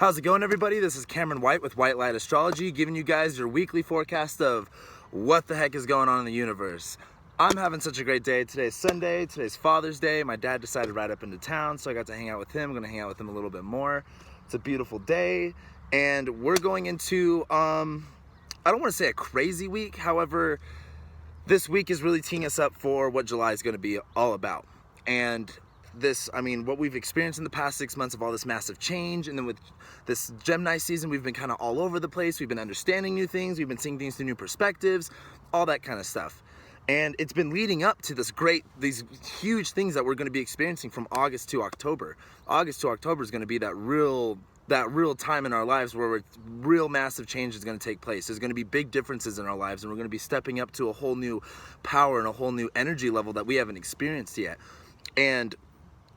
How's it going, everybody? This is Cameron White with White Light Astrology, giving you guys your weekly forecast of what the heck is going on in the universe. I'm having such a great day. Today's Sunday, today's Father's Day. My dad decided to ride up into town, so I got to hang out with him. I'm gonna hang out with him a little bit more. It's a beautiful day, and we're going into, I don't wanna say a crazy week, however, this week is really teeing us up for what July is gonna be all about. And what we've experienced in the past 6 months of all this massive change, and then with this Gemini season, we've been kind of all over the place. We've been understanding new things. We've been seeing things through new perspectives, all that kind of stuff. And it's been leading up to these huge things that we're going to be experiencing from August to October. August to October is going to be that real time in our lives where real massive change is going to take place. There's going to be big differences in our lives, and we're going to be stepping up to a whole new power and a whole new energy level that we haven't experienced yet. And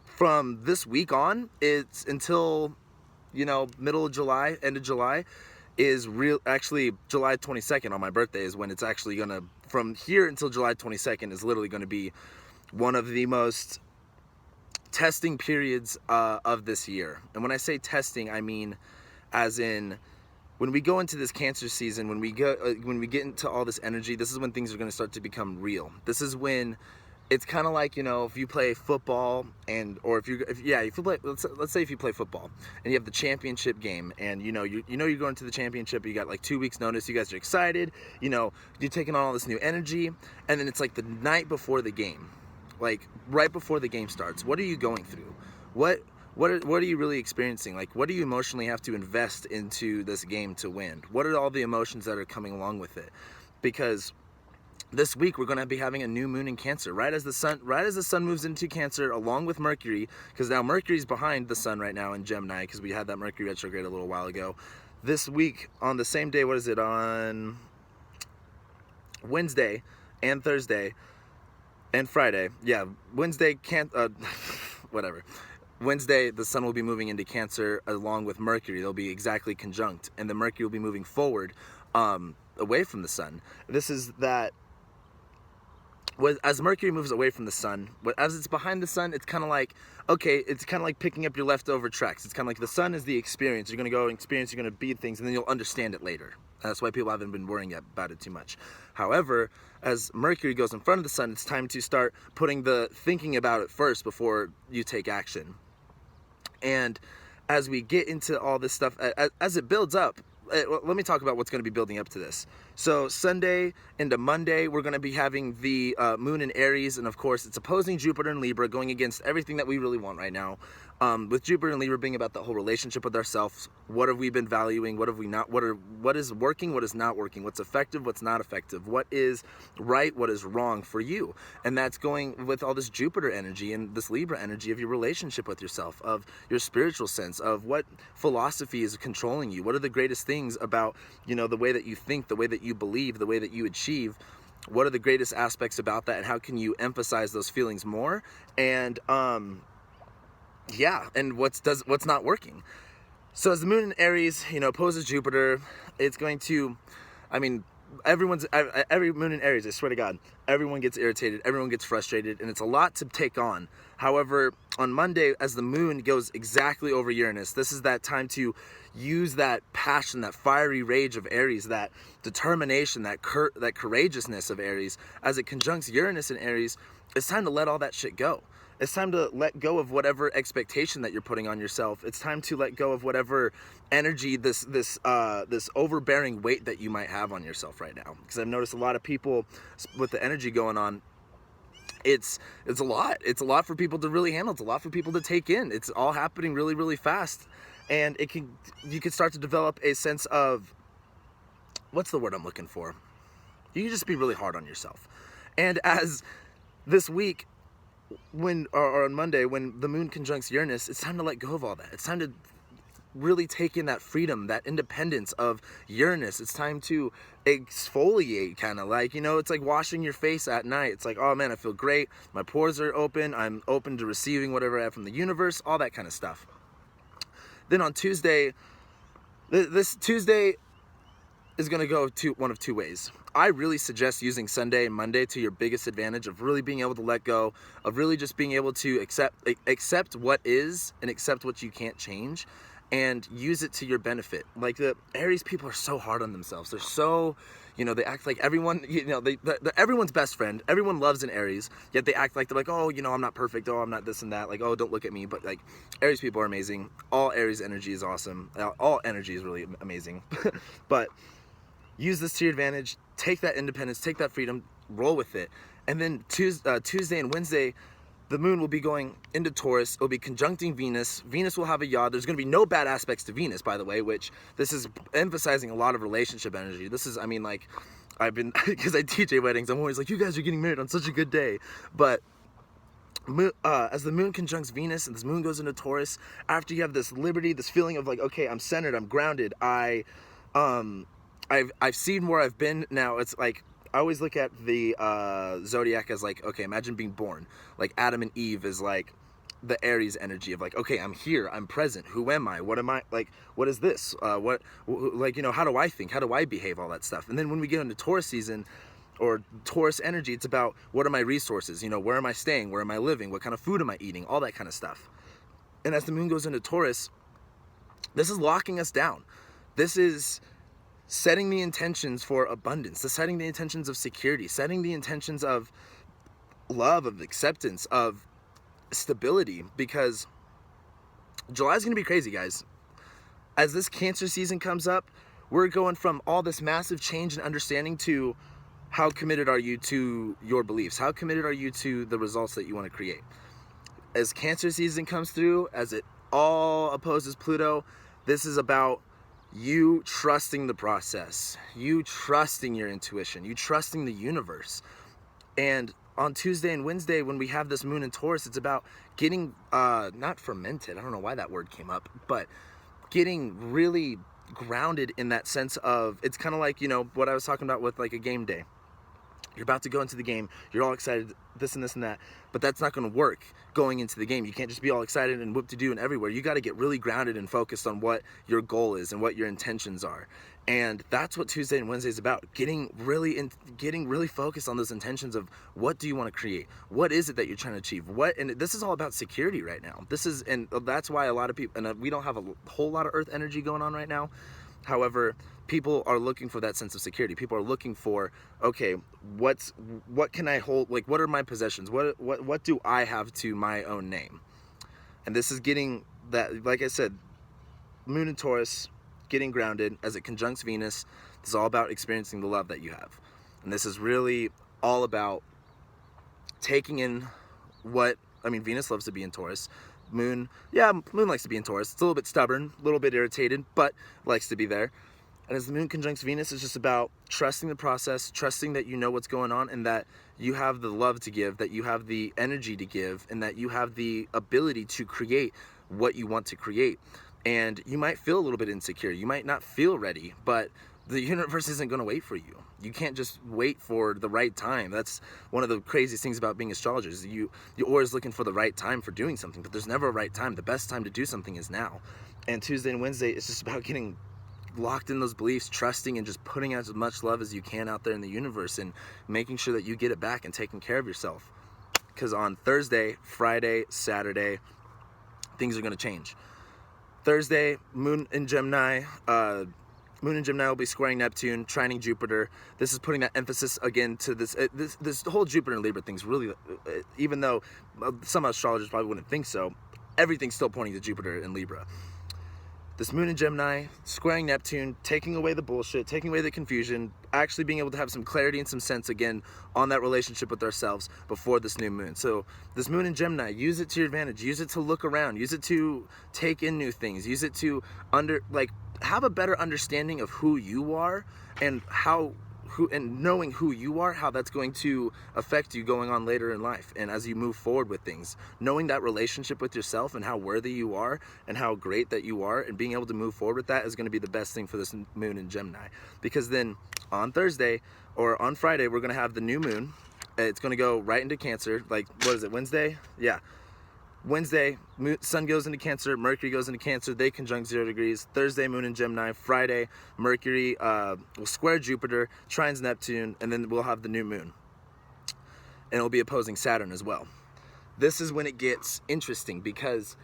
from this week on, it's until, middle of July, end of July, actually July 22nd on my birthday is when it's actually gonna, from here until July 22nd is literally gonna be one of the most testing periods of this year. And when I say testing, I mean as in when we go into this Cancer season, when we get into all this energy, this is when things are gonna start to become real. This is when it's kind of like, if you play football let's say if you play football and you have the championship game, and you're going to the championship, you got like 2 weeks notice, you guys are excited, you're taking on all this new energy, and then it's like the night before the game, like right before the game starts. What are you going through? What are you really experiencing? Like, what do you emotionally have to invest into this game to win? What are all the emotions that are coming along with it? Because this week we're going to be having a new moon in Cancer, right as the sun moves into Cancer along with Mercury, because now Mercury's behind the sun right now in Gemini, because we had that Mercury retrograde a little while ago. This week on the same day, on Wednesday and Thursday and Friday, Wednesday Wednesday the sun will be moving into Cancer along with Mercury. They'll be exactly conjunct, and the Mercury will be moving forward away from the sun. This is that as Mercury moves away from the sun, as it's behind the sun, it's kind of like, it's kind of like picking up your leftover tracks. It's kind of like the sun is the experience. You're going to go and experience, you're going to be things, and then you'll understand it later. That's why people haven't been worrying about it too much. However, as Mercury goes in front of the sun, it's time to start putting the thinking about it first before you take action. And as we get into all this stuff, as it builds up, let me talk about what's going to be building up to this. So Sunday into Monday, we're going to be having the moon in Aries, and of course it's opposing Jupiter and Libra, going against everything that we really want right now. With Jupiter and Libra being about the whole relationship with ourselves. What have we been valuing? What have we not? What is working? What is not working? What's effective? What's not effective? What is right? What is wrong for you? And that's going with all this Jupiter energy and this Libra energy of your relationship with yourself, of your spiritual sense, of what philosophy is controlling you. What are the greatest things about, the way that you think, the way that you believe, the way that you achieve? What are the greatest aspects about that, and how can you emphasize those feelings more? And and what's not working. So as the moon in Aries, opposes Jupiter, it's going to, every moon in Aries, I swear to God, everyone gets irritated, everyone gets frustrated, and it's a lot to take on. However, on Monday, as the moon goes exactly over Uranus, this is that time to use that passion, that fiery rage of Aries, that determination, that courageousness of Aries. As it conjuncts Uranus in Aries, it's time to let all that shit go. It's time to let go of whatever expectation that you're putting on yourself. It's time to let go of whatever energy, this overbearing weight that you might have on yourself right now. Because I've noticed a lot of people with the energy going on, it's a lot. It's a lot for people to really handle. It's a lot for people to take in. It's all happening really, really fast. And you can start to develop a sense of, what's the word I'm looking for? You can just be really hard on yourself. And as this week, or on Monday, when the moon conjuncts Uranus, it's time to let go of all that. It's time to really take in that freedom, that independence of Uranus. It's time to exfoliate, kind of like, it's like washing your face at night. It's like, oh man, I feel great. My pores are open. I'm open to receiving whatever I have from the universe, all that kind of stuff. Then on Tuesday, this Tuesday is going to go one of two ways. I really suggest using Sunday and Monday to your biggest advantage of really being able to let go, of really just being able to accept what is and accept what you can't change. and use it to your benefit. Like, the Aries people are so hard on themselves. They're so, they act like everyone, they're everyone's best friend. Everyone loves an Aries, yet they act like they're like, oh, I'm not perfect. Oh, I'm not this and that. Like, oh, don't look at me. But like, Aries people are amazing. All Aries energy is awesome. All energy is really amazing. But use this to your advantage. Take that independence, take that freedom, roll with it. And then Tuesday and Wednesday, the moon will be going into Taurus. It'll be conjuncting Venus. Venus will have a yod. There's going to be no bad aspects to Venus, by the way, which this is emphasizing a lot of relationship energy. This is, like, because I teach weddings, I'm always like, you guys are getting married on such a good day. But as the moon conjuncts Venus and this moon goes into Taurus, after you have this liberty, this feeling of like, okay, I'm centered, I'm grounded, I've seen where I've been. Now it's like, I always look at the zodiac as like, okay, imagine being born. Like Adam and Eve is like the Aries energy of like, okay, I'm here, I'm present. Who am I? What am I? Like, what is this? How do I think? How do I behave? All that stuff. And then when we get into Taurus season or Taurus energy, it's about what are my resources? Where am I staying? Where am I living? What kind of food am I eating? All that kind of stuff. And as the moon goes into Taurus, this is locking us down. This is setting the intentions for abundance, setting the intentions of security, setting the intentions of love, of acceptance, of stability, because July is going to be crazy, guys. As this Cancer season comes up, we're going from all this massive change and understanding to how committed are you to your beliefs? How committed are you to the results that you want to create? As Cancer season comes through, as it all opposes Pluto, this is about you trusting the process, you trusting your intuition, you trusting the universe. And on Tuesday and Wednesday, when we have this moon in Taurus, it's about getting, not fermented, I don't know why that word came up, but getting really grounded in that sense of, it's kind of like, what I was talking about with like a game day. You're about to go into the game, you're all excited, this and this and that, but that's not going to work going into the game. You can't just be all excited and whoop-de-doo and everywhere. You got to get really grounded and focused on what your goal is and what your intentions are. And that's what Tuesday and Wednesday is about, getting really focused on those intentions of what do you want to create? What is it that you're trying to achieve? And this is all about security right now. And that's why a lot of people, and we don't have a whole lot of earth energy going on right now. However, people are looking for that sense of security. People are looking for, okay, what can I hold? Like, what are my possessions? What do I have to my own name? And this is getting that, like I said, moon in Taurus, getting grounded as it conjuncts Venus. This is all about experiencing the love that you have. And this is really all about taking in Venus loves to be in Taurus. Moon likes to be in Taurus. It's a little bit stubborn, a little bit irritated, but likes to be there. And as the moon conjuncts Venus, it's just about trusting the process, trusting that you know what's going on and that you have the love to give, that you have the energy to give, and that you have the ability to create what you want to create. And you might feel a little bit insecure. You might not feel ready, but the universe isn't going to wait for you. You can't just wait for the right time. That's one of the craziest things about being astrologers. You're always looking for the right time for doing something, but there's never a right time. The best time to do something is now. And Tuesday and Wednesday is just about getting locked in those beliefs, trusting and just putting out as much love as you can out there in the universe and making sure that you get it back and taking care of yourself. Because on Thursday, Friday, Saturday, things are going to change. Thursday, Moon in Gemini will be squaring Neptune, trining Jupiter. This is putting that emphasis again to this whole Jupiter and Libra thing's really, even though some astrologers probably wouldn't think so, everything's still pointing to Jupiter and Libra. This moon in Gemini, squaring Neptune, taking away the bullshit, taking away the confusion, actually being able to have some clarity and some sense again on that relationship with ourselves before this new moon. So this moon in Gemini, use it to your advantage, use it to look around, use it to take in new things, use it to have a better understanding of who you are and and knowing who you are, how that's going to affect you going on later in life and as you move forward with things. Knowing that relationship with yourself and how worthy you are and how great that you are and being able to move forward with that is going to be the best thing for this moon in Gemini. Because then on Thursday or on Friday, we're going to have the new moon. It's going to go right into Cancer. Like, what is it, Wednesday? Yeah. Wednesday, Sun goes into Cancer, Mercury goes into Cancer, they conjunct 0 degrees. Thursday, Moon in Gemini. Friday, Mercury will square Jupiter, trines Neptune, and then we'll have the new moon. And it'll be opposing Saturn as well. This is when it gets interesting because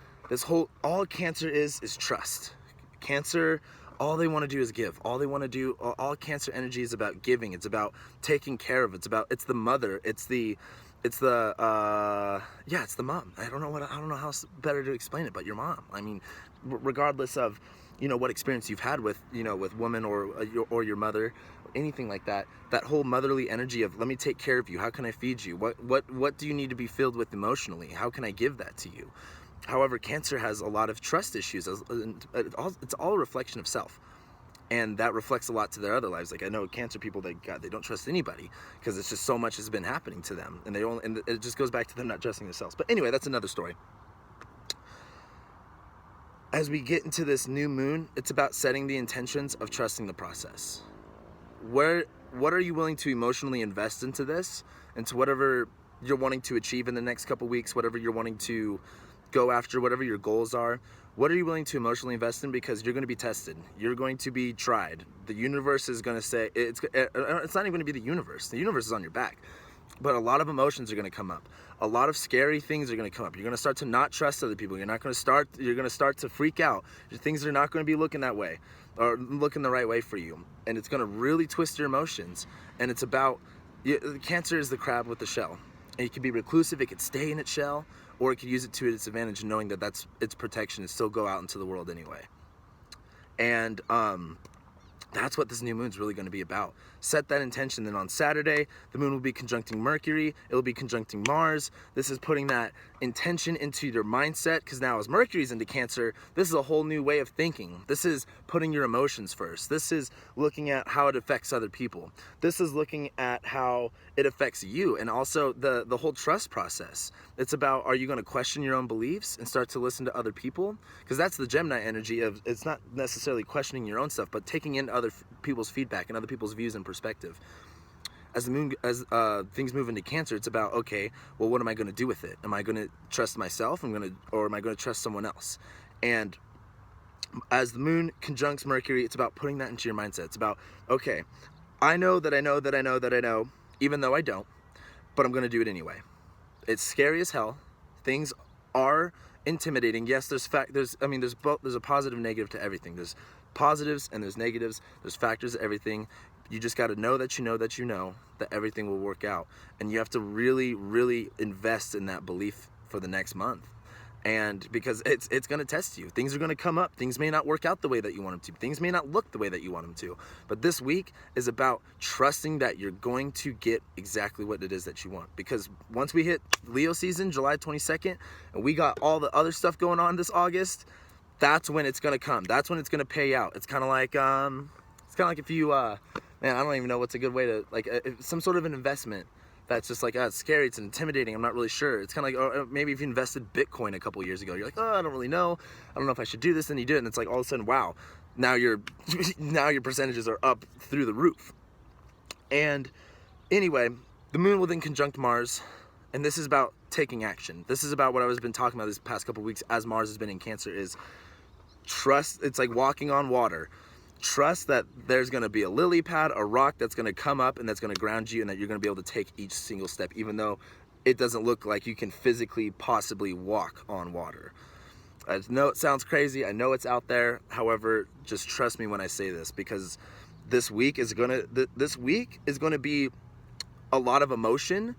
all Cancer is trust. Cancer, all they want to do is give. All they want to do, all Cancer energy is about giving. It's about taking care of. It's the mother. It's the mom. I don't know how else better to explain it, but your mom. I mean, regardless of, what experience you've had with, with women or your mother, anything like that, that whole motherly energy of, let me take care of you. How can I feed you? What do you need to be filled with emotionally? How can I give that to you? However, Cancer has a lot of trust issues. It's all a reflection of self. And that reflects a lot to their other lives. Like, I know Cancer people, they don't trust anybody because it's just so much has been happening to them. And it just goes back to them not trusting themselves. But anyway, that's another story. As we get into this new moon, it's about setting the intentions of trusting the process. What are you willing to emotionally invest into this, into whatever you're wanting to achieve in the next couple weeks, whatever you're wanting to go after, whatever your goals are? What are you willing to emotionally invest in? Because you're going to be tested. You're going to be tried. The universe is going to say, it's not even going to be the universe. The universe is on your back. But a lot of emotions are going to come up. A lot of scary things are going to come up. You're going to start to not trust other people. You're going to start to freak out. Things are not going to be looking that way or looking the right way for you. And it's going to really twist your emotions. And it's about, Cancer is the crab with the shell. And it can be reclusive. It could stay in its shell, or it could use it to its advantage, knowing that that's its protection and still go out into the world anyway. And that's what this new moon's really going to be about. Set that intention. Then on Saturday, the moon will be conjuncting Mercury. It'll be conjuncting Mars. This is putting that intention into your mindset, because now as Mercury's into Cancer, this is a whole new way of thinking. This is putting your emotions first. This is looking at how it affects other people. This is looking at how it affects you, and also the whole trust process. It's about, are you going to question your own beliefs and start to listen to other people? Because that's the Gemini energy of, it's not necessarily questioning your own stuff, but taking in other people's feedback and other people's views and perspective. As things move into Cancer, it's about, okay, well, what am I going to do with it? Am I going to trust myself? Or am I going to trust someone else? And as the moon conjuncts Mercury, it's about putting that into your mindset. It's about, okay, I know that I know that I know that I know, even though I don't, but I'm going to do it anyway. It's scary as hell. Things are intimidating. Yes, there's a positive and negative to everything. There's positives and there's negatives. There's factors to everything. You just got to know that you know that you know that everything will work out. And you have to really, really invest in that belief for the next month. And because it's going to test you. Things are going to come up. Things may not work out the way that you want them to. Things may not look the way that you want them to. But this week is about trusting that you're going to get exactly what it is that you want. Because once we hit Leo season, July 22nd, and we got all the other stuff going on this August, that's when it's going to come. That's when it's going to pay out. It's kind of like if you, man, I don't even know what's a good way to, like, some sort of an investment that's just like, it's scary, it's intimidating, I'm not really sure. It's kind of like, or maybe if you invested Bitcoin a couple years ago, you're like, oh, I don't really know. I don't know if I should do this. And you do it, and it's like, all of a sudden, wow, now your percentages are up through the roof. And anyway, the moon will then conjunct Mars, and this is about taking action. This is about what I've been talking about these past couple weeks as Mars has been in Cancer, is trust. It's like walking on water. Trust that there's going to be a lily pad, a rock that's going to come up and that's going to ground you, and that you're going to be able to take each single step, even though it doesn't look like you can physically possibly walk on water. I know it sounds crazy. I know it's out there. However, just trust me when I say this, because this week is going to be a lot of emotion,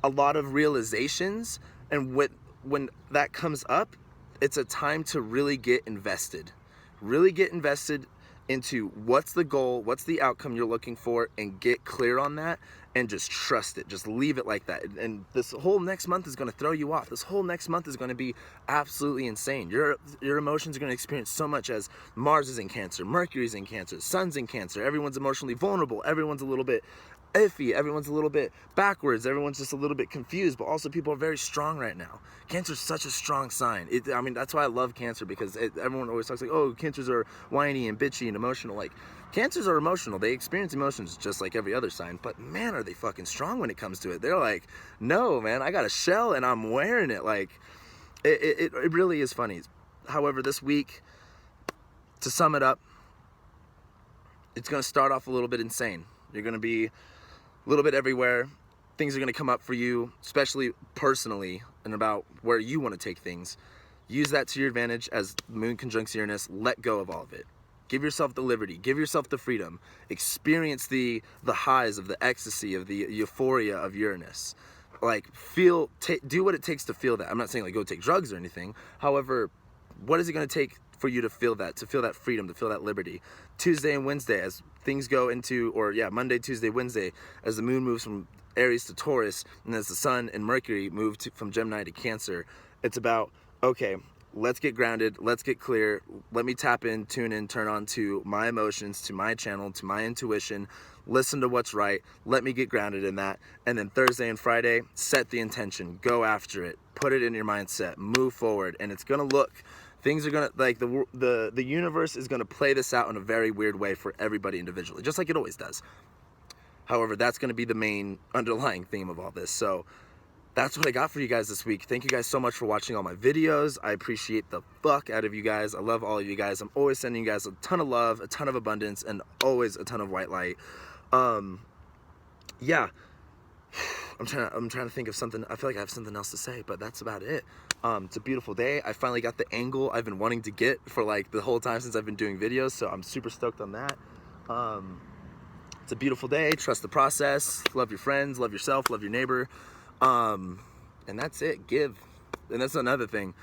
a lot of realizations, and when that comes up, it's a time to really get invested. Really get invested into what's the goal, what's the outcome you're looking for, and get clear on that, and just trust it. Just leave it like that. And this whole next month is going to throw you off. This whole next month is going to be absolutely insane. Your emotions are going to experience so much, as Mars is in Cancer, Mercury's in Cancer, Sun's in Cancer. Everyone's emotionally vulnerable. Everyone's a little bit iffy. Everyone's a little bit backwards. Everyone's just a little bit confused, but also people are very strong right now. Cancer's such a strong sign. That's why I love Cancer, because everyone always talks like, oh, Cancers are whiny and bitchy and emotional. Like, Cancers are emotional. They experience emotions just like every other sign, but man, are they fucking strong when it comes to it. They're like, no, man, I got a shell and I'm wearing it. Like, it really is funny. However, this week, to sum it up, it's going to start off a little bit insane. You're going to be a little bit everywhere. Things are going to come up for you, especially personally, and about where you want to take things. Use that to your advantage as the moon conjuncts Uranus. Let go of all of it. Give yourself the liberty, give yourself the freedom, experience the highs of the ecstasy, of the euphoria of Uranus. Like, do what it takes to feel that. I'm not saying like go take drugs or anything. However, what is it going to take for you to feel that freedom, to feel that liberty? Tuesday and Wednesday, as things go into, or yeah, Monday, Tuesday, Wednesday, as the moon moves from Aries to Taurus, and as the Sun and Mercury move from Gemini to Cancer, it's about, okay, let's get grounded, let's get clear, let me tap in, tune in, turn on to my emotions, to my channel, to my intuition, listen to what's right, let me get grounded in that. And then Thursday and Friday, set the intention, go after it, put it in your mindset, move forward, and it's gonna look, things are gonna, like, the universe is gonna play this out in a very weird way for everybody individually, just like it always does. However, that's gonna be the main underlying theme of all this. So that's what I got for you guys this week. Thank you guys so much for watching all my videos. I appreciate the fuck out of you guys. I love all of you guys. I'm always sending you guys a ton of love, a ton of abundance, and always a ton of white light. Yeah. I'm trying to think of something. I feel like I have something else to say, but that's about it. It's a beautiful day. I finally got the angle I've been wanting to get for like the whole time since I've been doing videos, so I'm super stoked on that. It's a beautiful day. Trust the process. Love your friends, love yourself, love your neighbor. And that's it. Give. And that's another thing.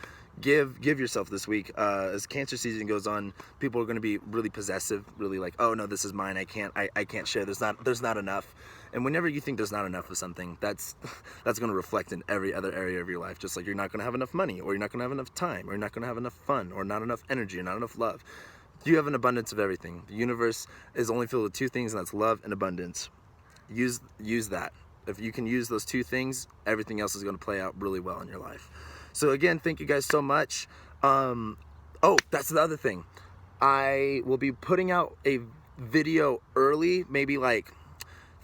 Give yourself this week. As Cancer season goes on, people are going to be really possessive, really like, oh no, this is mine. I can't share. There's not enough. And whenever you think there's not enough of something, that's going to reflect in every other area of your life. Just like you're not going to have enough money, or you're not going to have enough time, or you're not going to have enough fun, or not enough energy, or not enough love. You have an abundance of everything. The universe is only filled with two things, and that's love and abundance. Use that. If you can use those two things, everything else is going to play out really well in your life. So again, thank you guys so much. Oh, that's the other thing. I will be putting out a video early, maybe like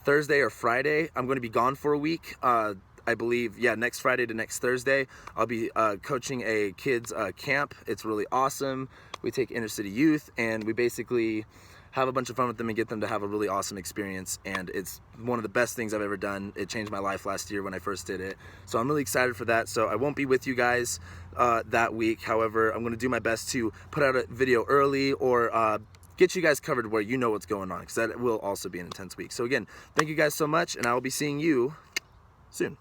Thursday or Friday. I'm going to be gone for a week. I believe, yeah, next Friday to next Thursday, I'll be coaching a kids camp. It's really awesome. We take inner city youth and we basically have a bunch of fun with them and get them to have a really awesome experience. And it's one of the best things I've ever done. It changed my life last year when I first did it. So I'm really excited for that. So I won't be with you guys that week. However, I'm going to do my best to put out a video early, or get you guys covered where you know what's going on, because that will also be an intense week. So again, thank you guys so much, and I will be seeing you soon.